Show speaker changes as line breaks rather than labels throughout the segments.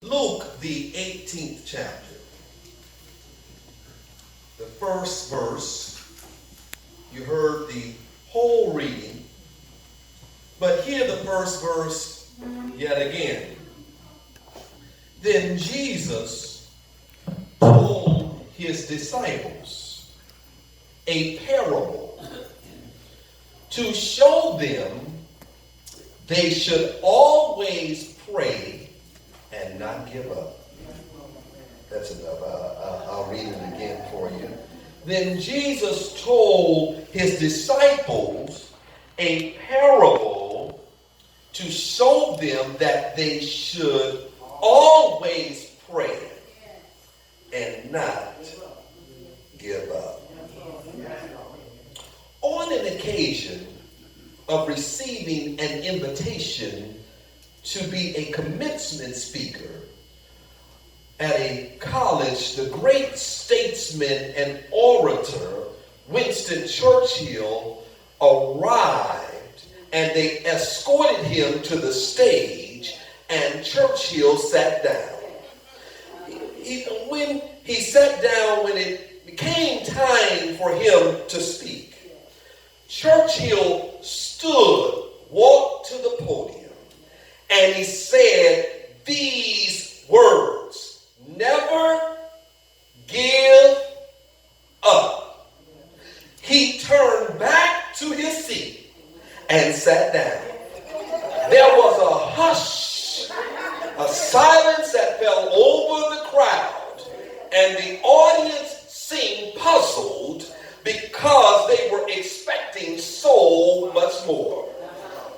Luke, the 18th chapter, the first verse, you heard the whole reading, but hear the first verse yet again. Then Jesus told his disciples a parable to show them they should always pray and not give up. That's enough. I'll read it again for you. Then Jesus told his disciples a parable to show them that they should always pray and not give up. On an occasion of receiving an invitation to be a commencement speaker at a college, the great statesman and orator Winston Churchill arrived, and they escorted him to the stage, and Churchill sat down. When he sat down, when it became time for him to speak, Churchill stood, walked to the podium, and he said these words: "Never give up." He turned back to his seat and sat down. There was a hush, a silence that fell over the crowd, and the audience seemed puzzled because they were expecting so much more.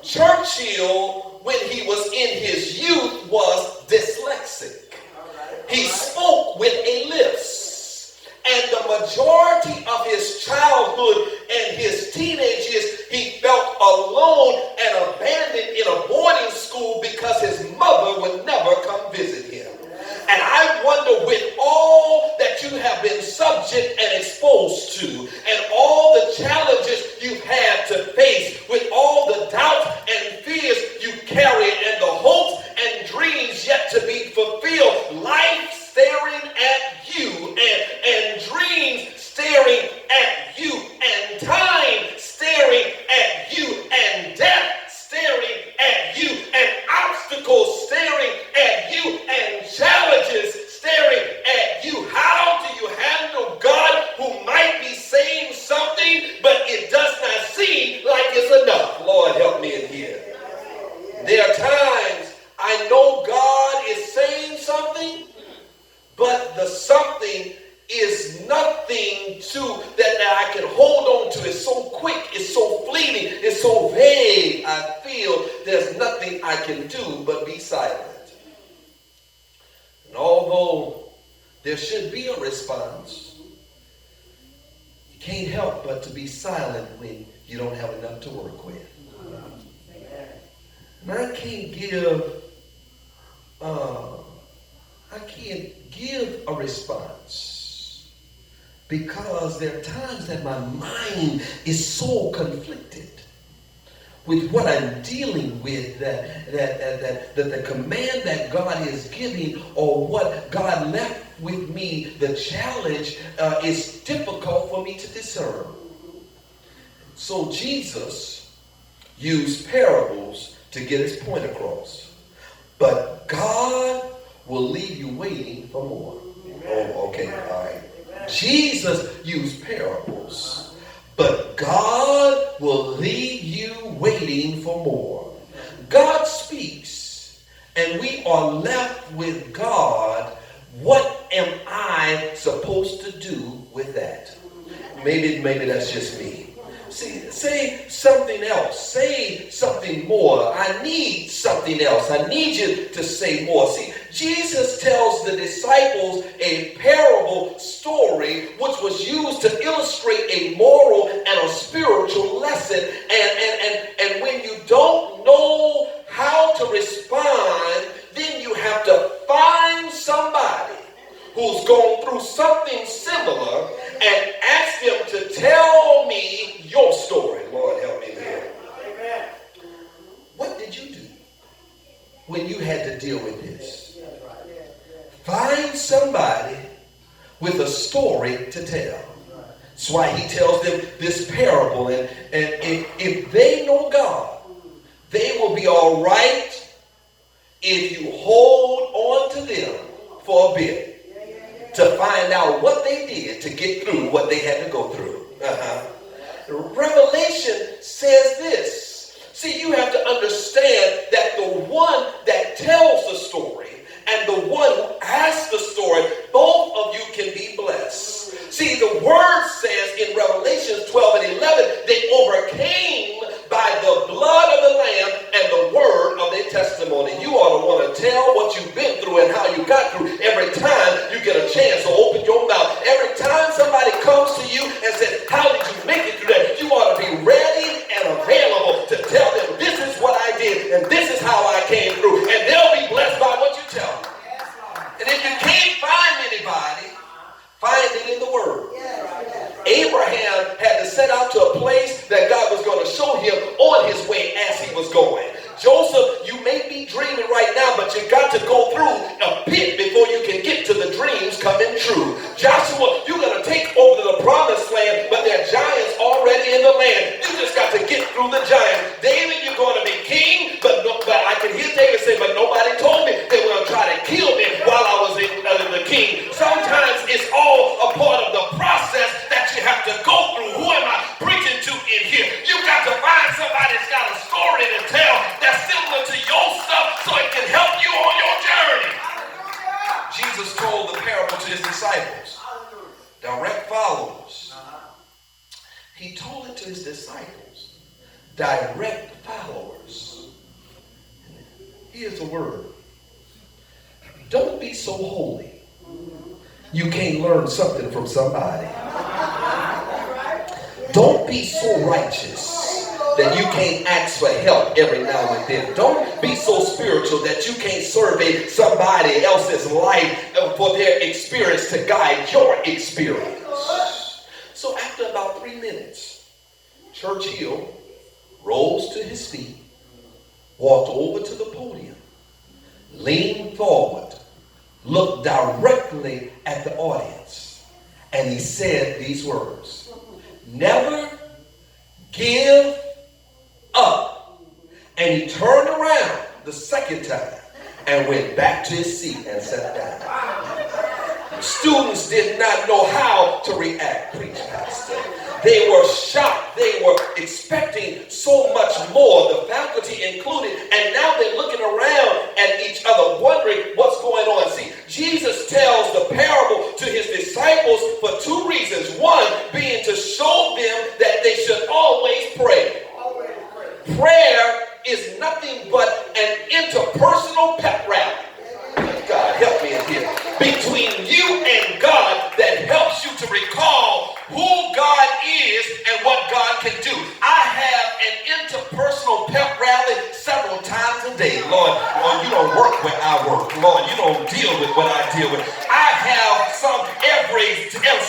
Churchill, when he was in his youth, was dyslexic. He spoke with a lisp, and the majority of his childhood and his teenage years, he felt alone and abandoned in a boarding school because his mother would never come visit him. And I wonder, with all that you have been subject and exposed to, and all the challenges you've had to face, with all the doubts and fears you carry, and the hopes and dreams yet to be fulfilled, life staring at you, and dreams staring at you, and time staring at you, and death staring at you, and obstacles staring at you, and challenges staring at you. How do you handle God, who might be saying something, but it does not seem like it's enough? Lord, help me in here. There are times I know God is saying something, but the something is nothing that I can hold on to. It's so quick, it's so fleeting, it's so vague. I feel there's nothing I can do but be silent. And although there should be a response, you can't help but to be silent when you don't have enough to work with. And I can't give a response because there are times that my mind is so conflicted with what I'm dealing with, that the command that God is giving, or what God left with me, the challenge is difficult for me to discern. So Jesus used parables to get his point across. But God will leave you waiting for more. Oh, okay, all right. Jesus used parables, but God will leave you waiting for more. God speaks, and we are left with God. What am I supposed to do with that? Maybe that's just me. See, say something else. Say something more. I need something else. I need you to say more. See, Jesus tells the disciples a parable story which was used to illustrate a moral and a spiritual lesson. And when you don't know how to respond, then you have to find somebody who's gone through something similar and ask them to tell me your story. Lord, help me here. Amen. What did you do when you had to deal with this? somebody with a story to tell. That's why he tells them this parable. And if they know God, they will be all right if you hold on to them for a bit to find out what they did to get through what they had to go through. Revelation says this. See, you have to understand that the one that tells the story and the one who asks the story, both of you can be blessed. See, the word says in Revelation 12 and 11, they overcame by the blood of the Lamb and the word of their testimony. You ought to want to tell what you've been through and how you got through every time you get a chance to open your mouth. Every time somebody comes to you and says, how did you make it through that? You ought to be ready and available to tell them, this is what I did and this is how I came through. And they'll be blessed by what you tell them. And if you can't find anybody, find it in the Word. Abraham had to set out to a place that God was going to show him on his way as he was going. Joseph, you may be dreaming right now, but you got to go through a pit before you can get to the dreams coming true. Joshua, you're going to take over the promised land, but there are giants already in the land. You just got to get through the giants. David, you're going to be king, but I can hear David say, but nobody told me they were going to try to kill me while I was the king. Sometimes it's all a part of the process that you have to go through. Who am I preaching to in here? You got to find somebody that's got a story to tell that's similar to your stuff so it can help you on your journey. Jesus told the parable to his disciples, direct followers. He told it to his disciples, direct followers. Here's the word. Don't be so holy you can't learn something from somebody. Don't be so righteous that you can't ask for help every now and then. Don't be so spiritual that you can't survey somebody else's life for their experience to guide your experience. So after about 3 minutes, Churchill rose to his feet, walked over to the podium, leaned forward, looked directly at the audience, and he said these words, never give up. And he turned around the second time and went back to his seat and sat down. The students did not know how to react, preach pastor. They were shocked. They were expecting so much more, the faculty included, and now they're looking around at each other wondering what's going on. See, Jesus tells the parable to his disciples for 2 reasons. One being to show them that they should always pray. Prayer is nothing but an interpersonal pep rally. God, help me in here. Between you and God that helps you to recall who God is and what God can do. I have an interpersonal pep rally several times a day. Lord, you don't work where I work. Lord, you don't deal with what I deal with. I have some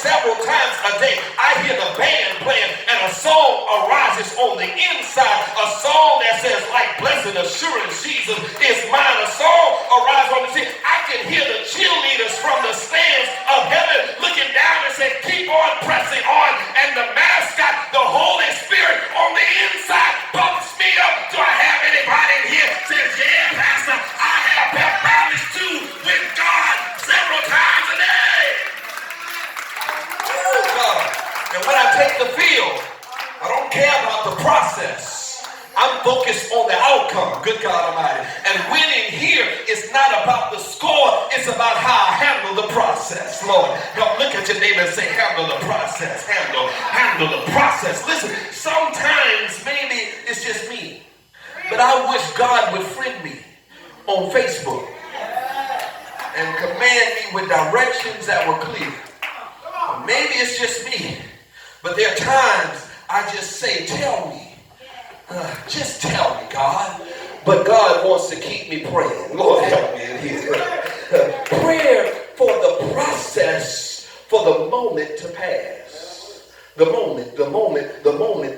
several times a day. I hear the band playing and a song arises on the inside. A song that says, like blessed assurance, Jesus is mine. A song arises on the scene. I can hear the cheerleaders from the stands of heaven looking down and say, keep on pressing on. And the mascot, the Holy Spirit on the inside bumps me up. Do I have anybody in here that says, yeah, Pastor, I have pep rallies too with God several times a day. Oh, God. And when I take the field, I don't care about the process. I'm focused on the outcome, good God Almighty. And winning here is not about the score, it's about how I handle the process. Lord, help look at your neighbor and say, handle the process, handle the process. Listen, sometimes maybe it's just me, but I wish God would friend me on Facebook and command me with directions that were clear. Or maybe it's just me, but there are times I just say, tell me. Just tell me, God. But God wants to keep me praying. Lord, help me in here. Prayer for the process, for the moment to pass. The moment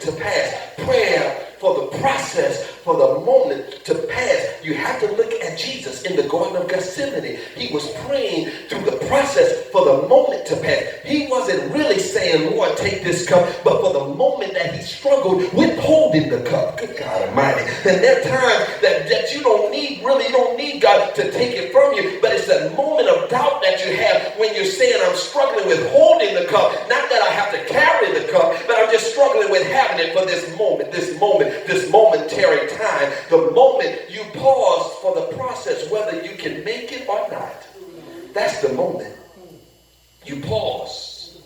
to pass. Prayer for the process, for the moment to pass. You have to look at Jesus in the Garden of Gethsemane. He was praying through the process for the moment to pass. He wasn't really saying, Lord, take this cup, but for the moment that he struggled with holding the cup. Good God Almighty. And there are times that you don't need God to take it from you, but it's that moment of doubt that you have when you're saying, I'm struggling with holding the cup. Not that I have to carry the cup, but I'm just struggling with having it for this momentary time. The moment you pause for the process, whether you can make it or not. That's the moment. You pause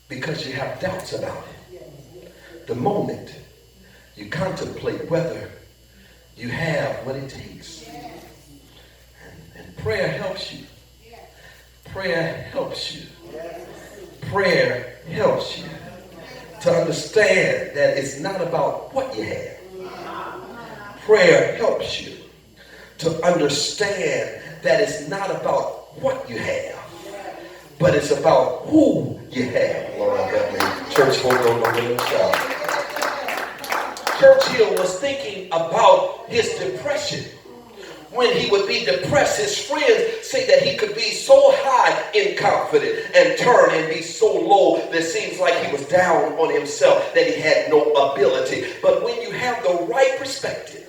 because you have doubts about it. The moment you contemplate whether you have what it takes. And prayer helps you. Prayer helps you. Prayer helps you to understand that it's not about what you have. Prayer helps you to understand that it's not about what you have, but it's about who you have. Lord, help me. Church folk don't know what it's about. Churchill was thinking about his depression. When he would be depressed, his friends say that he could be so high in confidence and turn and be so low that it seems like he was down on himself, that he had no ability. But when you have the right perspective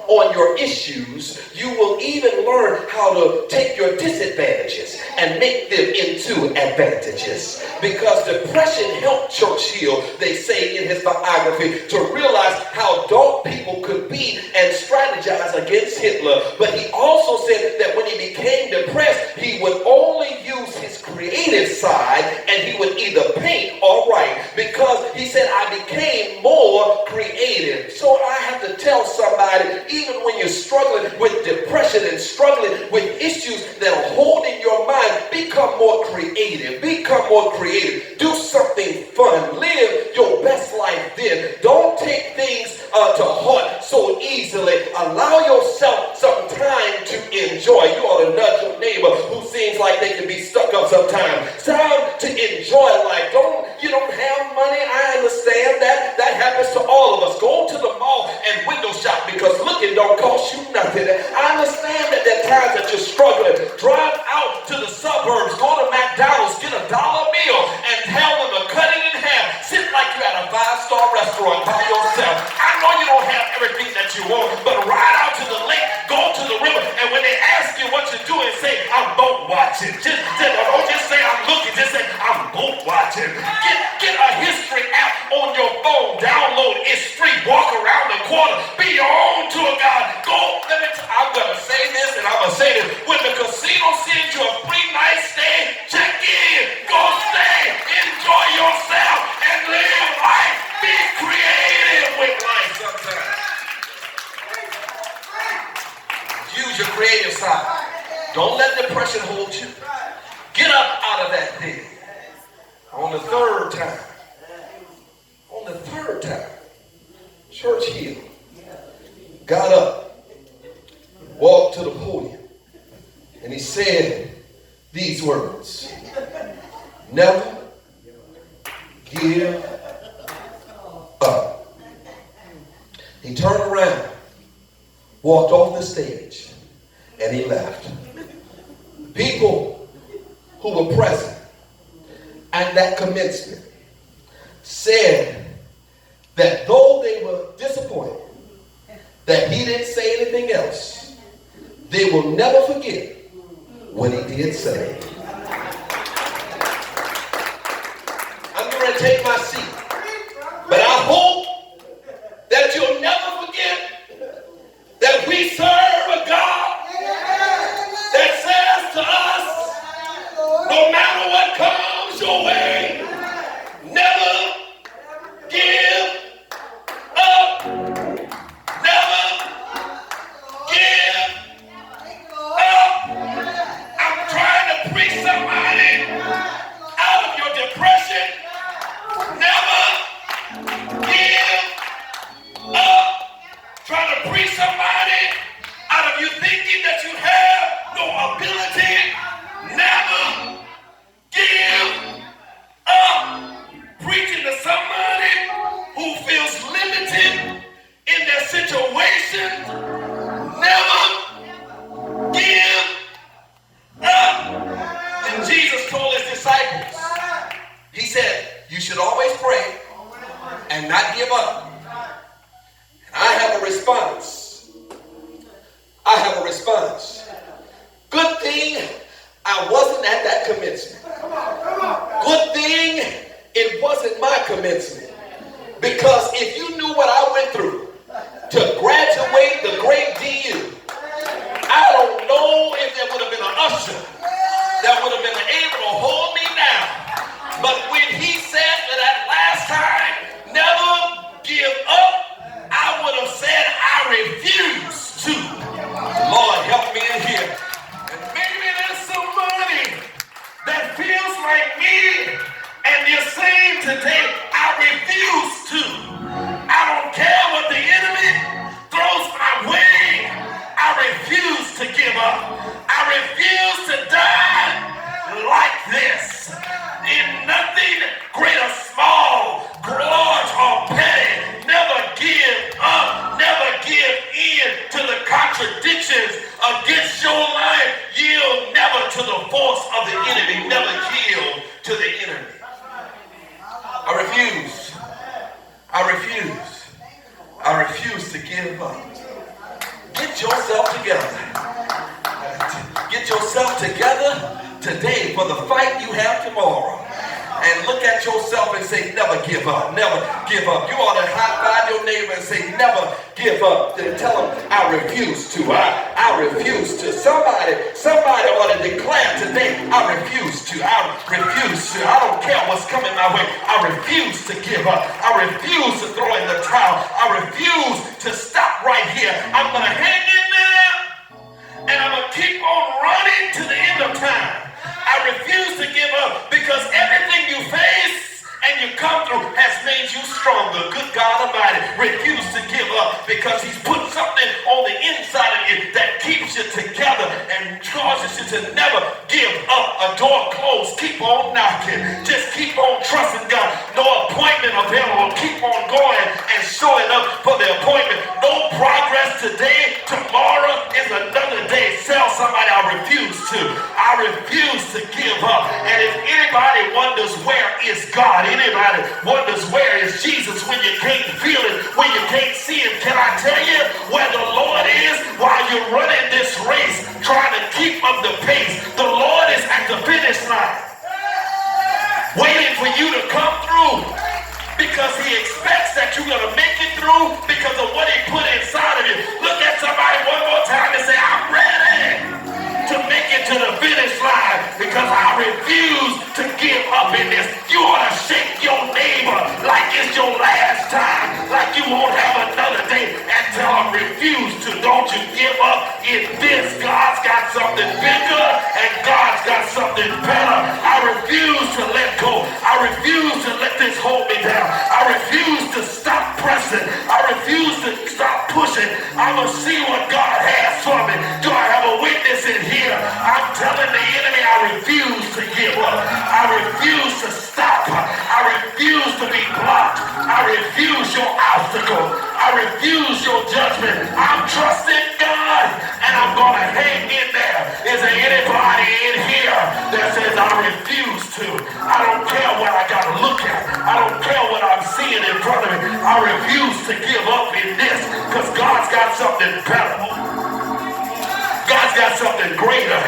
on your issues, you will even learn how to take your disadvantages and make them into advantages. Because depression helped Churchill, they say in his biography, to realize how dark people could be and strategize against Hitler. But he also said that when he became depressed, he would only use his creative side, and he would either paint or write, because he said, I became more creative. So I have to tell somebody, even when you're struggling with depression and struggling with issues that are holding your mind, become more creative. Become more creative. Do something fun. Live your best life then. Don't take things to heart so easily. Allow yourself some time to enjoy. You ought to nudge your neighbor who seems like they can be stuck up sometimes. Time to enjoy life. You don't have money. I understand that. That happens to all of us. Go to the mall and window shop because looking don't cost you nothing. I understand that there are times that you're struggling. Drive out to the suburbs. Go to McDonald's. Get $1 meal and tell them to cut it in half. Sit like you're at a 5-star restaurant by yourself. I know you don't have everything that you want, but ride out to the lake, go to the river, and when they ask you what you're doing, say, I'm boat watching. Don't just say I'm looking, just say I'm boat watching. Get a history app on your phone, download it, street, walk around the corner, be your own tour guide. I'm gonna say this and I'm gonna say this. When the casino sends you a free night stay, check in, go stay, enjoy yourself, and live life. Be creative with life sometimes. Use your creative side. Don't let depression hold you. Get up out of that thing. On the third time, Churchill got up, walked to the podium, and he said these words: never give up. He turned around, walked off the stage, and he left. People who were present at that commencement said that though they were disappointed that he didn't say anything else, they will never forget what he did say. I'm going to take my seat, but I hope that you'll never forget that we serve a God that says to us, no matter what comes your way, never give up. Never give up. I'm trying to preach somebody out of your depression. Never You should always pray and not give up. I have a response. I have a response. Good thing I wasn't at that commencement. Good thing it wasn't my commencement. Because if you knew what I went through to graduate the great DU, I don't know if there would have been an usher that would have been able to hold me down. But when he said for that last time, never give up, I would have said I refuse to. Lord, help me in here. And maybe there's somebody that feels like me, and you're saying today, I refuse to. I don't care what the enemy throws my way. I refuse to give up. I refuse to die like this. In nothing great or small, large or petty. Never give up. Never give in to the contradictions against your life. Yield never to the force of the enemy. Never yield to the enemy. I refuse. I refuse. I refuse to give up. Get yourself together. Get yourself together today for the fight you have tomorrow. And look at yourself and say, never give up. Never give up. You ought to high-five your neighbor and say, never give up. Then tell them, I refuse to. I refuse to. Somebody ought to declare today, I refuse to. I refuse to. I don't care what's coming my way. I refuse to give up. I refuse to throw in the towel. I refuse to stop right here. I'm going to hang in there, and I'm going to keep on running to the end of time. I refuse to give up because everything you face and you come through has made you stronger. Good God Almighty, refuse to give up because he's put something on the inside of you that keeps you together and causes you to never give up. A door closed, keep on knocking. Just keep on trusting God. No appointment available. Keep on going and showing up for the appointment. No progress today. Tomorrow is another day. Tell somebody, I refuse to. I refuse to give up. And if anybody wonders where is God, anybody wonders where is Jesus when you can't feel it, when you can't see him, can I tell you where the Lord is while you're running this race, trying to keep up the pace? The Lord is at the finish line, waiting for you to come through, because he expects that you're going to make it through because of what he put inside of you. Look at somebody one more time and say, I'm ready to make it to the finish line because I refuse to give up in this. You ought to shake your neighbor like it's your last time, like you won't have another day, and tell them refuse to. Don't you give up in this. God's got something bigger and God's got something better. I refuse to let go. I refuse to let this hold me down. I refuse to stop pressing. I refuse to stop pushing. I'm going to see what God has for me. Do I have a witness in here? I'm telling the enemy I refuse to give up. I refuse to stop. I refuse to be blocked. I refuse your obstacle. I refuse your judgment. I'm trusting God and I'm going to hang in there. Is there anybody in here that says I refuse to? I don't care what I got to look at. I don't care what I'm seeing in front of me. I refuse to give up in this because God's got something better. God's got something greater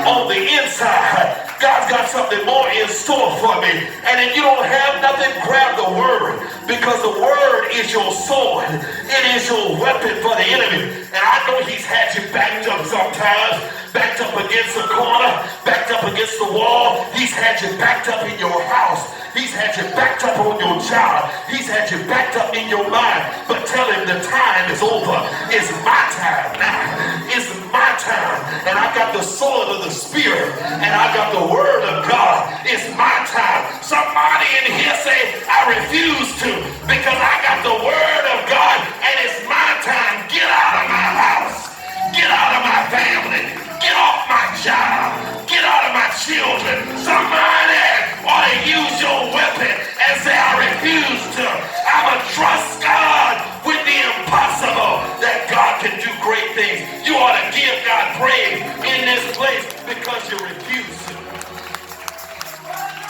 on the inside. God's got something more in store for me. And if you don't have nothing, grab the word, because the word is your sword. It is your weapon for the enemy. And I know he's had you backed up sometimes, backed up against the corner, backed up against the wall. He's had you backed up in your house. He's had you backed up on your job. He's had you backed up in your mind. But tell him the time is over. It's my time now. It's my time. And I got the sword of the Spirit. And I got the word of God. It's my time. Somebody in here say, I refuse to, because I got the word of God and it's my time. Get out of my house. Get out of my family. Get off my job. Get out of my children. Somebody ought to use your weapon and say, I refuse to. I'm going to trust God with the impossible, that God can do great things. You ought to give God praise in this place because you refuse to.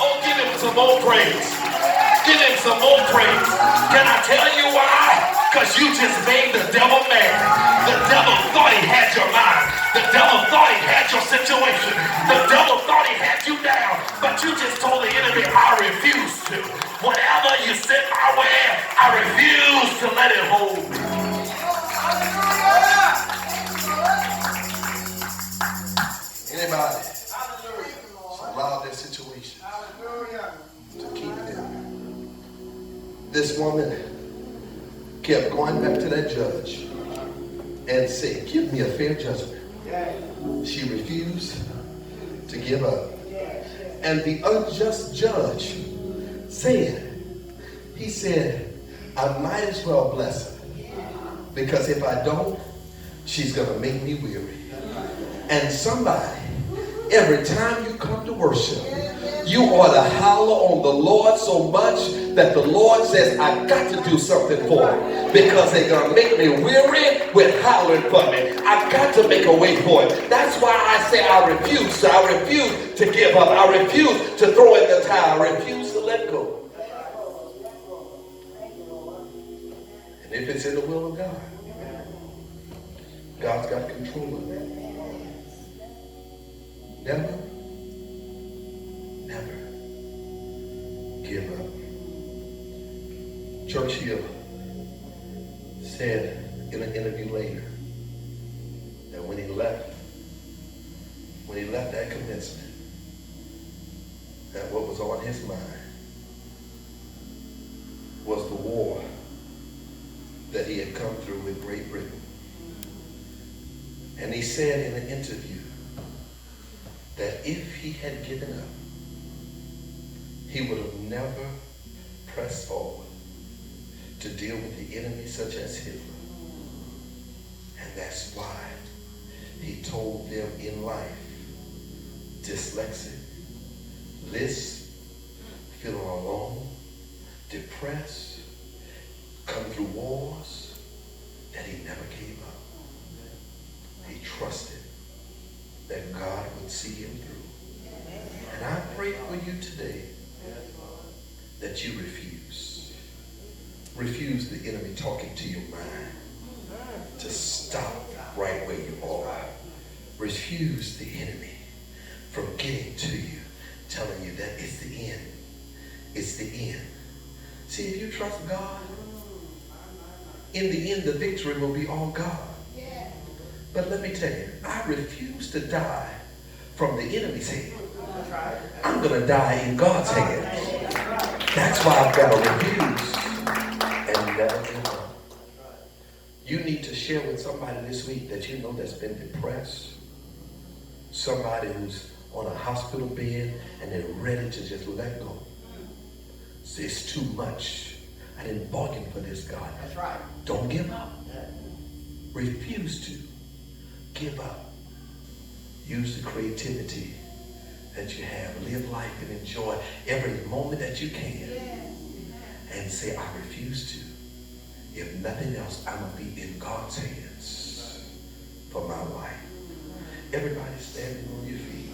Oh, give him some more praise. Give him some more praise. Can I tell you why? Because you just made the devil mad. The devil thought he had your mind. The devil thought he had your situation. The devil thought he had you down. But you just told the enemy, I refuse to. Whatever you send my way, I refuse to let it hold me. Anybody allow their situation to keep them? This woman kept going back to that judge and said, give me a fair judgment. She refused to give up. And the unjust judge said, he said, I might as well bless her, because if I don't, she's going to make me weary. And somebody, every time you come to worship, you ought to holler on the Lord so much that the Lord says, I got to do something for them, because they're going to make me weary with howling for me. I got to make a way for it. That's why I say I refuse. So I refuse to give up. I refuse to throw in the towel. I refuse to let go. And if it's in the will of God, God's got control of it. Never give up. Churchill said in an interview later that when he left that commencement, that what was on his mind was the war that he had come through with Great Britain. And he said in an interview that if he had given up, he would have never pressed forward to deal with the enemy such as Hitler. And that's why he told them in life, dyslexic, lisp, feeling alone, depressed, come through wars, that he never gave up. He trusted that God would see him through. And I pray for you today that you refuse. Refuse the enemy talking to your mind to stop right where you are. Refuse the enemy from getting to you, telling you that it's the end. It's the end. See, if you trust God, in the end, the victory will be all God. But let me tell you, I refuse to die from the enemy's hand. I'm going to die in God's hand. That's why I've got to refuse and never give up. You need to share with somebody this week that you know that's been depressed. Somebody who's on a hospital bed and they're ready to just let go. It's too much. I didn't bargain for this, God.
That's right.
Don't give up. Refuse to give up. Use the creativity that you have. Live life and enjoy every moment that you can. And say, I refuse to. If nothing else, I'm going to be in God's hands for my life. Everybody standing on your feet.